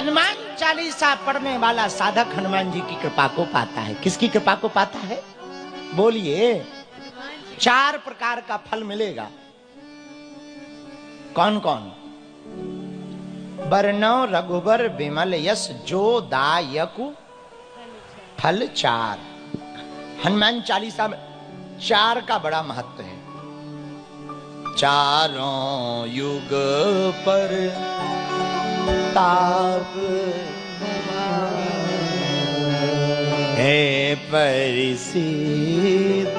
हनुमान चालीसा पढ़ने वाला साधक हनुमान जी की कृपा को पाता है। किसकी कृपा को पाता है? बोलिए। 4 प्रकार का फल मिलेगा। कौन कौन? वर्णो रघुबर विमल यश जो दायकु फल 4। हनुमान चालीसा में 4 का बड़ा महत्व है। चारों युग पर ताप है परिसित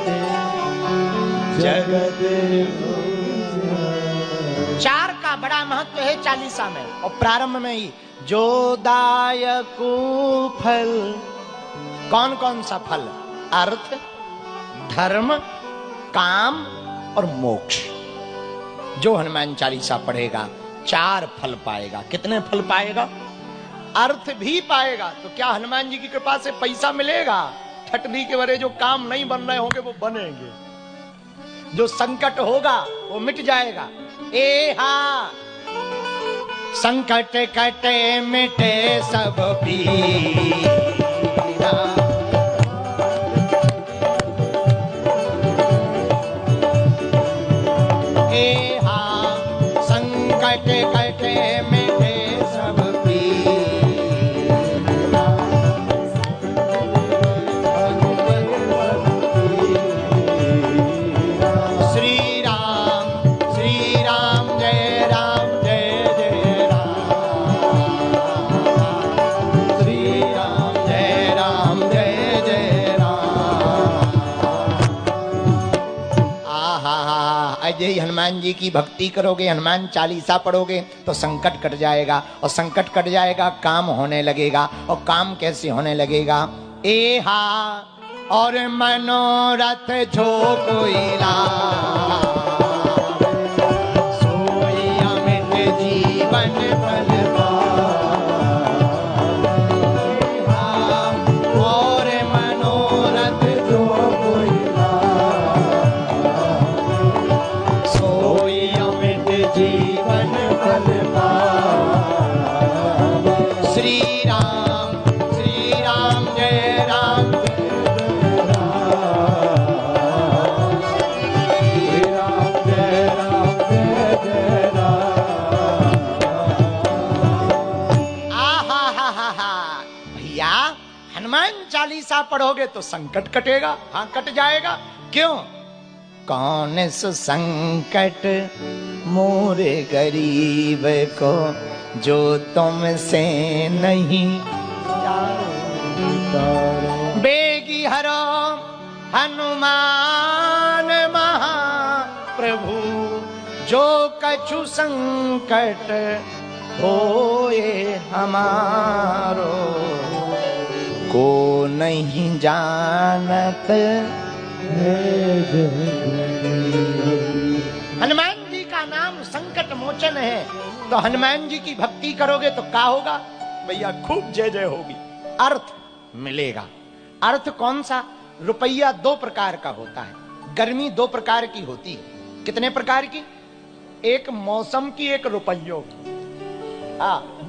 जगत। 4 का बड़ा महत्व है चालीसा में। और प्रारंभ में ही जो दायकु फल, कौन कौन सा फल? अर्थ, धर्म, काम और मोक्ष। जो हनुमान चालीसा पढ़ेगा 4 फल पाएगा। कितने फल पाएगा? अर्थ भी पाएगा। तो क्या हनुमान जी की कृपा से पैसा मिलेगा? ठटनी के वरे जो काम नहीं बन रहे होंगे वो बनेंगे। जो संकट होगा वो मिट जाएगा। ए हा संकट कटे मिटे सब पीरा, ए हा संकट कटे मिटे सब पीरा। श्री राम जय राम जय जय राम। श्री राम जय जय राम। आहा, अजय हनुमान जी की भक्ति करोगे, हनुमान चालीसा पढ़ोगे तो संकट कट जाएगा। और संकट कट जाएगा, काम होने लगेगा। और काम कैसे होने लगेगा? ए हा और मनोरथ जो कोई लाए, सोई अमित जीवन फल पाए। और मनोरथ जो कोई लाए, सोई अमित जीवन फल पाए। श्री राम जय राम हनुमान चालीसा पढ़ोगे तो संकट कटेगा। हाँ, कट जाएगा। क्यों? कौन सो संकट मोरे गरीब को जो तुमसे नहीं बेगी हरो हनुमान महाप्रभु, जो कछु संकट होए हमारो, को नहीं जानत हनुमान जी का नाम संकट मोचन है। तो हनुमान जी की भक्ति करोगे तो क्या होगा भैया? खूब जय जय होगी। अर्थ मिलेगा। अर्थ कौन सा? रुपया 2 प्रकार का होता है। गर्मी 2 प्रकार की होती है। कितने प्रकार की? एक मौसम की, एक रुपयों की।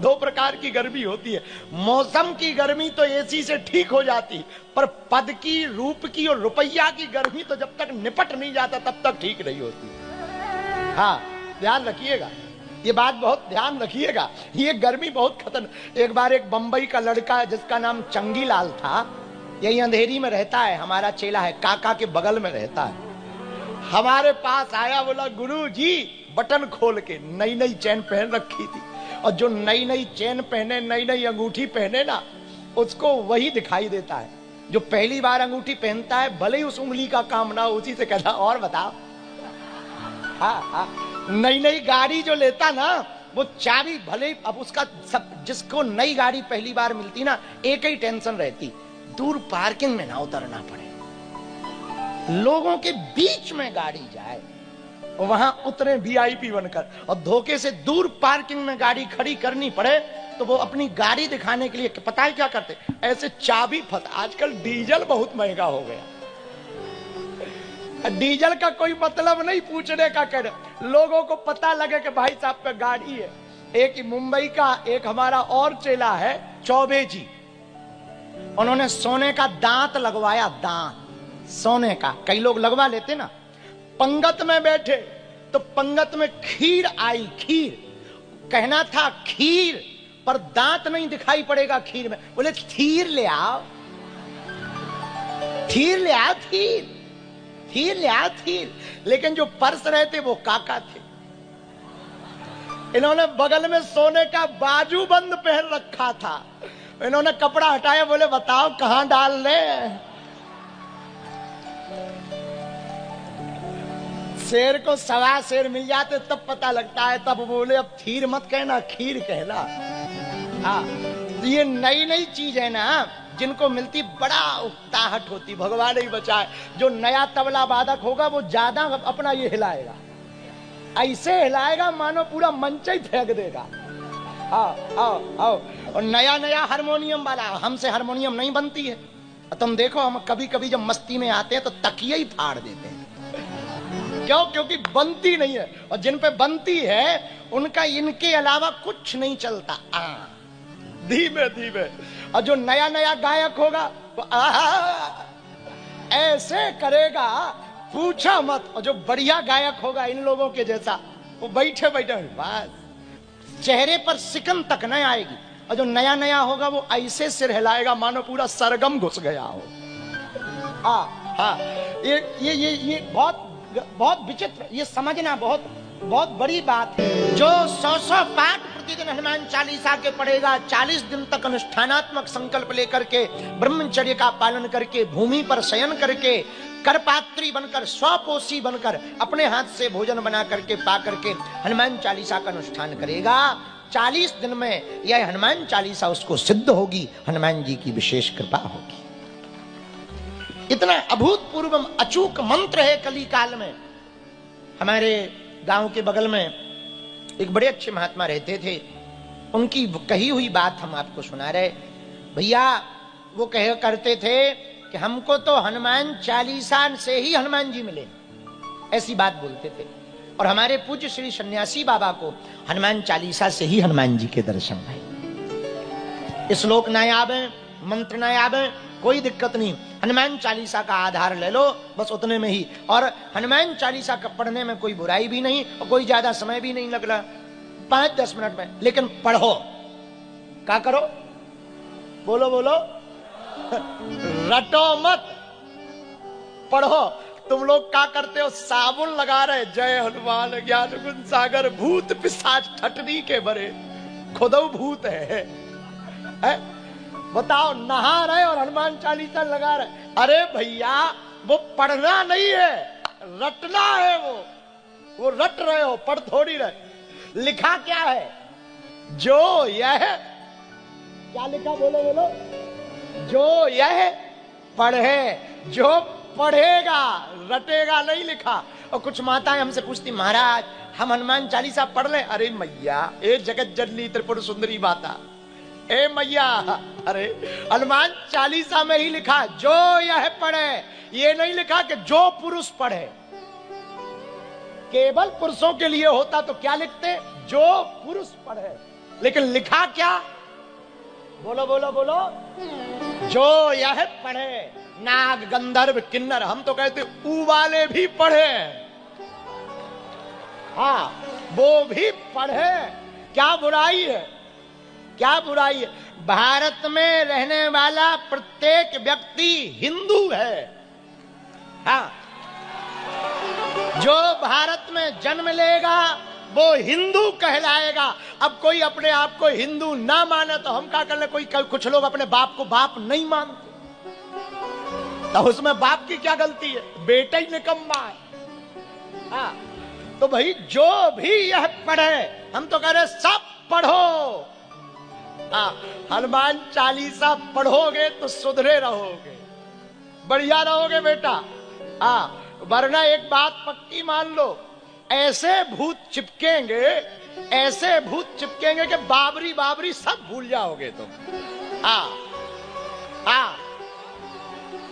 2 प्रकार की गर्मी होती है। मौसम की गर्मी तो एसी से ठीक हो जाती, पर पद की, रूप की और रुपया की गर्मी तो जब तक निपट नहीं जाता तब तक ठीक नहीं होती। हाँ, ध्यान रखिएगा, ये बात बहुत ध्यान रखिएगा। ये गर्मी बहुत खतरनाक। एक बार एक बंबई का लड़का जिसका नाम चंगीलाल था, यही अंधेरी में रहता है, हमारा चेला है, काका के बगल में रहता है, हमारे पास आया। बोला गुरु जी बटन खोल के, नई नई चैन पहन रखी थी। और जो नई नई चैन पहने, नई नई अंगूठी पहने ना, उसको वही दिखाई देता है जो पहली बार अंगूठी पहनता है। भले ही उस उंगली का काम ना, उसी से कहता और बताओ। हाँ, नई नई गाड़ी जो लेता ना, वो चाबी भले, अब उसका सब, जिसको नई गाड़ी पहली बार मिलती ना, एक ही टेंशन रहती, दूर पार्किंग में ना उतरना पड़े, लोगों के बीच में गाड़ी जाए और वहां उतरे वीआईपी बनकर, और धोखे से दूर पार्किंग में गाड़ी खड़ी करनी पड़े तो वो अपनी गाड़ी दिखाने के लिए पता है क्या करते? ऐसे चाबी आजकल डीजल बहुत महंगा हो गया, डीजल का कोई मतलब नहीं पूछने का, कर लोगों को पता लगे कि भाई साहब पे गाड़ी है, एक मुंबई का एक हमारा और चेला है चौबे जी, उन्होंने सोने का दांत लगवाया, दांत सोने का, कई लोग लगवा लेते ना। पंगत में बैठे तो पंगत में खीर आई, खीर कहना था खीर, पर दांत नहीं दिखाई पड़ेगा खीर में, बोले थीर ले आओ, थीर ले आओ, थीर, थीर ले आओ, थीर। लेकिन जो पर्स रहे थे वो काका थे, इन्होंने बगल में सोने का बाजू बंद पहन रखा था, इन्होंने कपड़ा हटाया, बोले बताओ कहां डाल ले। शेर को सवा शेर मिल जाते तब पता लगता है, तब बोले अब थीर मत कहना, खीर कहना। हाँ, ये नई नई चीज है ना, जिनको मिलती बड़ा उकताहट होती, भगवान ही बचाए। जो नया तबला वादक होगा वो ज्यादा अपना ये हिलाएगा, ऐसे हिलाएगा मानो पूरा मंच ही फेंक देगा। आओ आओ आओ। और नया नया हारमोनियम वाला, हमसे हारमोनियम नहीं बनती है। तुम देखो हम कभी कभी जब मस्ती में आते हैं तो तकिए ही फाड़ देते हैं, क्यों? क्योंकि बनती नहीं है, और जिन पे बनती है उनका इनके अलावा कुछ नहीं चलता। धीमे धीमे। और जो नया नया गायक होगा वो ऐसे करेगा पूछा मत, और जो बढ़िया गायक होगा इन लोगों के जैसा, वो बैठे बैठे बस चेहरे पर सिकन तक नहीं आएगी। और जो नया नया होगा वो ऐसे सिर हिलाएगा मानो पूरा सरगम घुस गया हो। हाँ, ये बहुत विचित्र, ये समझना बहुत बहुत बड़ी बात है। जो 100 पाठ प्रतिदिन हनुमान चालीसा के पढ़ेगा, 40 दिन तक अनुष्ठानात्मक संकल्प लेकर के, ब्रह्मचर्य का पालन करके, भूमि पर शयन करके, करपात्री बनकर, स्वपोषी बनकर, अपने हाथ से भोजन बना करके, पा करके हनुमान चालीसा का अनुष्ठान करेगा, 40 दिन में यह हनुमान चालीसा उसको सिद्ध होगी, हनुमान जी की विशेष कृपा होगी। इतना अभूतपूर्व अचूक मंत्र है कली काल में। हमारे गांव के बगल में एक बड़े अच्छे महात्मा रहते थे, उनकी कही हुई बात हम आपको सुना रहे। भैया वो कह करते थे कि हमको तो हनुमान चालीसा से ही हनुमान जी मिले, ऐसी बात बोलते थे। और हमारे पूज्य श्री सन्यासी बाबा को हनुमान चालीसा से ही हनुमान जी के दर्शन भाई। श्लोक ना आवे, मंत्र ना आवे, कोई दिक्कत नहीं, हनुमान चालीसा का आधार ले लो बस, उतने में ही। और हनुमान चालीसा का पढ़ने में कोई बुराई भी नहीं और कोई ज्यादा समय भी नहीं लग रहा, 5-10 मिनट में। लेकिन पढ़ो, क्या करो? बोलो बोलो, रटो मत, पढ़ो। तुम लोग क्या करते हो? साबुन लगा रहे, जय हनुमान ज्ञान गुण सागर, भूत पिशाच ठटनी के भरे, खुदो भूत है? बताओ, नहा रहे और हनुमान चालीसा लगा रहे। अरे भैया वो पढ़ना नहीं है, रटना है। वो रट रहे हो, पढ़ थोड़ी रहे। लिखा क्या है? जो यह, क्या लिखा? बोलो बोलो, जो यह पढ़े, जो पढ़ेगा, रटेगा नहीं लिखा। और कुछ माताएं हमसे पूछती, महाराज हम हनुमान चालीसा पढ़ ले। अरे मैया, ए जगत जननी त्रिपुर सुंदरी माता, ए मैया, अरे हनुमान चालीसा में ही लिखा जो यह पढ़े, ये नहीं लिखा कि जो पुरुष पढ़े। केवल पुरुषों के लिए होता तो क्या लिखते? जो पुरुष पढ़े। लेकिन लिखा क्या? बोलो बोलो बोलो, जो यह पढ़े, नाग गंधर्व किन्नर, हम तो कहते ऊ वाले भी पढ़े। हाँ, वो भी पढ़े, क्या बुराई है? क्या बुराई है? भारत में रहने वाला प्रत्येक व्यक्ति हिंदू है। हाँ, जो भारत में जन्म लेगा वो हिंदू कहलाएगा। अब कोई अपने आप को हिंदू ना माने तो हम क्या कर ले? कुछ लोग अपने बाप को बाप नहीं मानते, तो उसमें बाप की क्या गलती है? बेटा ही निकम्मा है। हाँ, तो भाई जो भी यह पढ़े, हम तो कह रहे सब पढ़ो। हनुमान चालीसा पढ़ोगे तो सुधरे रहोगे, बढ़िया रहोगे बेटा। वरना एक बात पक्की मान लो, ऐसे भूत चिपकेंगे, ऐसे भूत चिपकेंगे कि बाबरी बाबरी सब भूल जाओगे तुम।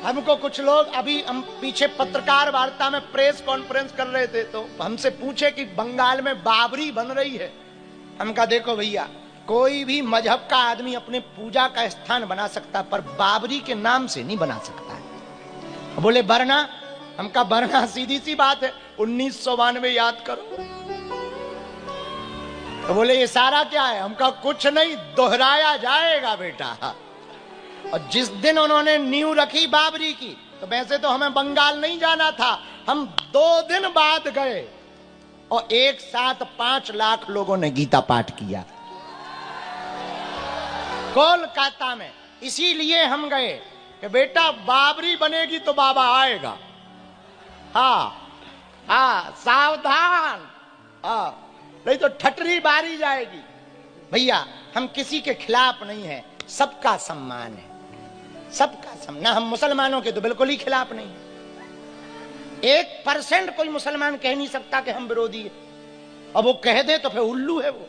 हमको कुछ लोग, अभी हम पीछे पत्रकार वार्ता में प्रेस कॉन्फ्रेंस कर रहे थे, तो हमसे पूछे कि बंगाल में बाबरी बन रही है, हम कहा देखो भैया, कोई भी मजहब का आदमी अपने पूजा का स्थान बना सकता, पर बाबरी के नाम से नहीं बना सकता है। बोले वरना? हम कहा वरना सीधी सी बात है, 1992 याद करो। तो बोले ये सारा क्या है? हम कहा कुछ नहीं, दोहराया जाएगा बेटा। और जिस दिन उन्होंने नींव रखी बाबरी की, तो वैसे तो हमें बंगाल नहीं जाना था, हम 2 दिन बाद गए और एक साथ 5 लाख लोगों ने गीता पाठ किया कोलकाता में। इसीलिए हम गए कि बेटा बाबरी बनेगी तो बाबा आएगा। हाँ हाँ, सावधान, हाँ, नहीं तो ठटरी बारी जाएगी। भैया हम किसी के खिलाफ नहीं है, सबका सम्मान है, सबका सम्मान। ना हम मुसलमानों के तो बिल्कुल ही खिलाफ नहीं, 1% कोई मुसलमान कह नहीं सकता कि हम विरोधी है, और वो कह दे तो फिर उल्लू है वो।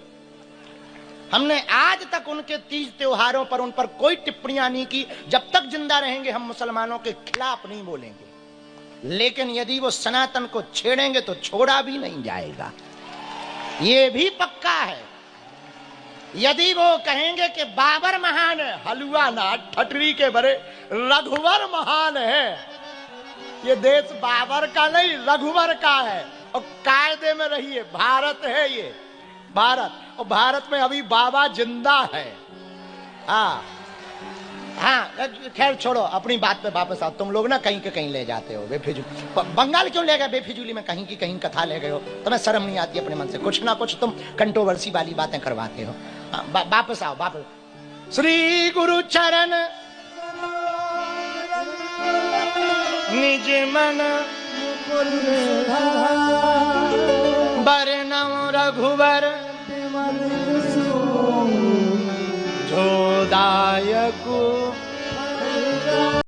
हमने आज तक उनके तीज त्योहारों पर उन पर कोई टिप्पणियां नहीं की। जब तक जिंदा रहेंगे हम मुसलमानों के खिलाफ नहीं बोलेंगे, लेकिन यदि वो सनातन को छेड़ेंगे तो छोड़ा भी नहीं जाएगा, ये भी पक्का है। यदि वो कहेंगे कि बाबर महान है, हलवा ना ठटरी के बड़े रघुवर महान है। ये देश बाबर का नहीं, रघुवर का है। और कायदे में रहिए, भारत है ये, भारत। और भारत में अभी बाबा जिंदा है। हाँ हाँ, खैर छोड़ो, अपनी बात पे वापस आओ। तुम लोग ना कहीं के कहीं ले जाते हो बेफिजूल। बंगाल क्यों ले गए बेफिजूली में? कहीं की कहीं कथा ले गए हो, तुम्हें शर्म नहीं आती अपने मन से? कुछ ना कुछ तुम कंट्रोवर्सी वाली बातें करवाते हो। वापस आओ, वापस। श्री गुरु चरण निज मन बरनम रघुवर जो दायक